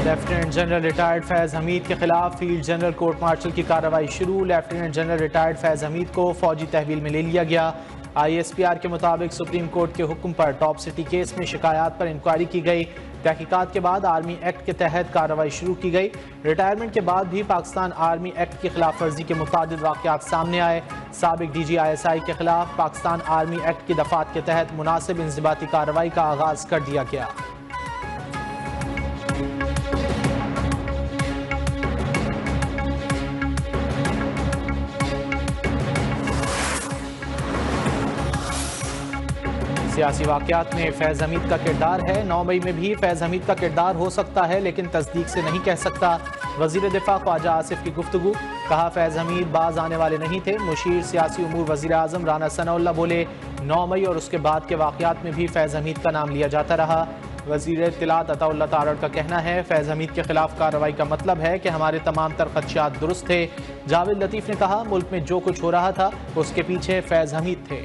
Lieutenant general retired फैज़ हमीद के खिलाफ field general court martial की कार्रवाई शुरू। लेफ्टिनेंट जनरल रिटायर्ड फैज़ हमीद को फौजी तहवील में ले लिया गया। ISPR के मुताबिक सुप्रीम कोर्ट के हुक्म पर टॉप सिटी केस में शिकायत पर इंक्वायरी की गई। तहकीकात के बाद आर्मी एक्ट के तहत कार्रवाई शुरू की गई। रिटायरमेंट के बाद भी पाकिस्तान आर्मी एक्ट की खिलाफ वर्जी के मुतादिद वाक़यात सामने आए। साबिक DG ISI के खिलाफ पाकिस्तान आर्मी एक्ट की दफात के तहत मुनासिब इंज़िबाती कार्रवाई का आगाज़ कर दिया गया। सियासी वाक़यात में फैज़ हमीद का किरदार है। 9 मई में भी फैज़ हमीद का किरदार हो सकता है, लेकिन तस्दीक से नहीं कह सकता। वज़ीर दिफा ख्वाजा आसिफ की गुफ्तगू, कहा फैज़ हमीद बाज आने वाले नहीं थे। मुशीर सियासी उमूर वज़ीर आज़म राना सनाउल्लाह बोले 9 मई और उसके बाद के वाक़यात में भी फैज़ हमीद का नाम लिया जाता रहा। वज़ीर इत्तलात अताउल्लाह तारड़ का कहना है फैज़ हमीद के खिलाफ कार्रवाई का मतलब है कि हमारे तमाम तर खदशात दुरुस्त थे। जावेद लतीफ़ ने कहा मुल्क में जो कुछ हो रहा था उसके पीछे फैज़ हमीद थे।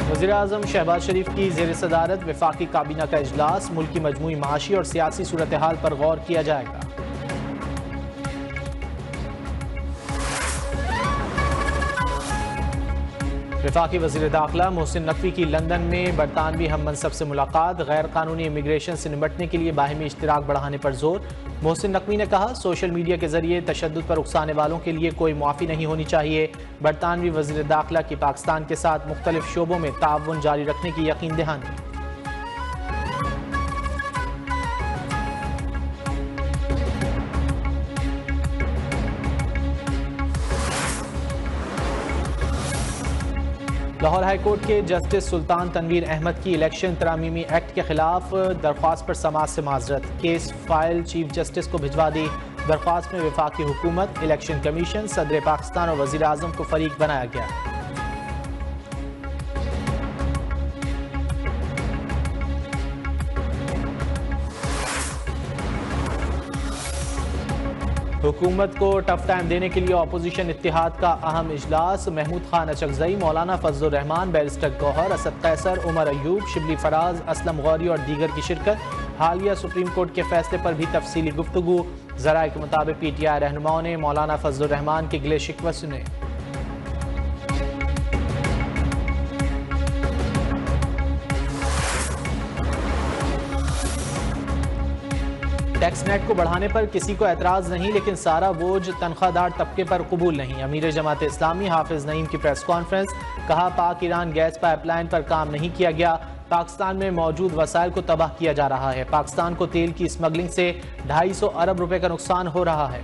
वज़ीर-ए-आज़म शहबाज शरीफ की ज़ेर सदारत वफाकी काबीना का इजलास। मुल्क की मजमूई माशी और सियासी सूरत हाल पर गौर किया जाएगा। वफाकी वज़ीर दाखिला मोहसिन नकवी की लंदन में बरतानवी हम मनसब से मुलाकात। गैर कानूनी इमिग्रेशन से निपटने के लिए बाहिमी इश्तिराक बढ़ाने पर जोर। मोहसिन नकवी ने कहा सोशल मीडिया के जरिए तशद्दुद पर उकसाने वालों के लिए कोई मुआफ़ी नहीं होनी चाहिए। बरतानवी वज़ीर दाखिला की पाकिस्तान के साथ मुख्तलिफ शोबों में ताउन जारी रखने की यकीन दहानी। लाहौर हाईकोर्ट के जस्टिस सुल्तान तनवीर अहमद की इलेक्शन तरामीमी एक्ट के खिलाफ दरख्वास्त पर समाज से माजरत। केस फाइल चीफ जस्टिस को भिजवा दी। दरख्वास्त में वफाकी हुकूमत, इलेक्शन कमीशन, सदर पाकिस्तान और वज़ीर आज़म को फरीक बनाया गया। हुकूमत को टफ टाइम देने के लिए अपोजिशन इत्तेहाद का अहम इजलास। महमूद खान अचकजई, मौलाना फजलुर रहमान, बैरिस्टर गौहर, असद कैसर, उमर अयूब, शिबली फराज, असलम गौरी और दीगर की शिरकत। हालिया सुप्रीम कोर्ट के फैसले पर भी तफसीली गुफ्तगू। ज़राए के मुताबिक PTI रहनुमाओं ने मौलाना फजलुर रहमान के गिले शिकवे सुने। टैक्स नेट को बढ़ाने पर किसी को एतराज़ नहीं, लेकिन सारा बोझ तनख्वाहदार तबके पर कबूल नहीं। अमीर जमात इस्लामी हाफिज नईम की प्रेस कॉन्फ्रेंस, कहा पाक ईरान गैस पाइपलाइन पर काम नहीं किया गया। पाकिस्तान में मौजूद वसाइल को तबाह किया जा रहा है। पाकिस्तान को तेल की स्मगलिंग से 250 अरब रुपए का नुकसान हो रहा है।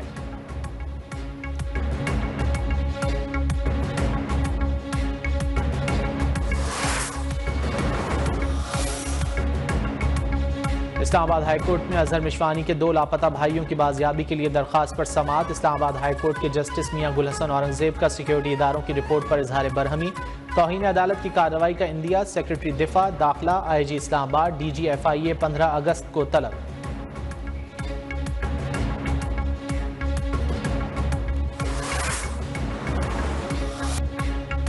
इस्लामाबाद हाईकोर्ट में अजहर मिशवानी के 2 लापता भाइयों की बाजियाबी के लिए दरख्वास्त पर समाअत। इस्लामाबाद हाईकोर्ट के जस्टिस मियां गुल हसन औरंगजेब का सिक्योरिटी इदारों की रिपोर्ट पर इजहार बरहमी। तौहीन अदालत की कार्रवाई का इंदिया। सेक्रेटरी दिफा, दाखिला, IG इस्लामाबाद, DG FIA 15 अगस्त को तलब।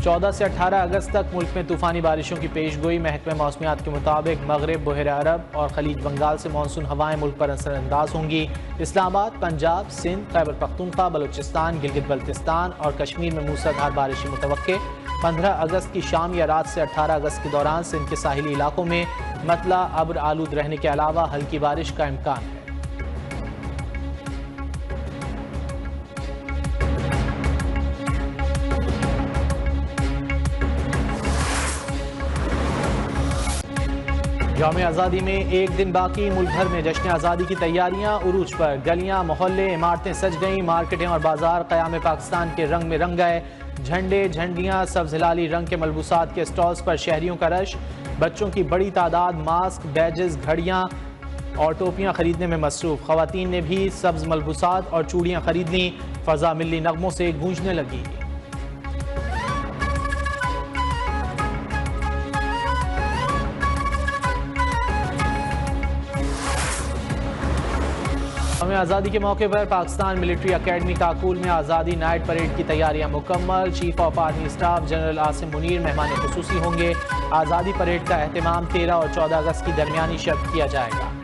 14 से 18 अगस्त तक मुल्क में तूफानी बारिशों की पेशगोई। महकमे मौसमियात के मुताबिक मगरब, बहर अरब और खलीज बंगाल से मानसून हवाएं मुल्क पर असरअंदाज होंगी। इस्लामाबाद, पंजाब, सिंध, खैबर पख्तूनख्वा, बलूचिस्तान, गिलगित बल्तिस्तान और कश्मीर में मूसलाधार बारिशें मुतवक्के। 15 अगस्त की शाम या रात से 18 अगस्त के दौरान सिंध के साहिली इलाकों में मतला अब्र आलूद रहने के अलावा हल्की बारिश का इम्कान है। यौम आज़ादी में एक दिन बाकी। मुल्क भर में जश्न आज़ादी की तैयारियां उरूज पर। गलियां, मोहल्ले, इमारतें सज गईं। मार्केटें और बाजार क़याम पाकिस्तान के रंग में रंग गए। झंडे, झंडियां, सब्ज़ हिलाली रंग के मलबूसात के स्टॉल्स पर शहरियों का रश। बच्चों की बड़ी तादाद मास्क, बैजेस, घड़ियां और टोपियां खरीदने में मसरूफ़। ख़वातीन ने भी सब्ज़ मलबूसात और चूड़ियां खरीद लीं। फ़ज़ा मिली नगमों से गूंजने लगी। यौम आज़ादी के मौके पर पाकिस्तान मिलिट्री अकेडमी काकूल में आज़ादी नाइट परेड की तैयारियां मुकम्मल। Chief of army staff general Asim Munir मेहमान खुसूसी होंगे। आज़ादी परेड का एहतमाम 13 और 14 अगस्त की दरमियानी शब किया जाएगा।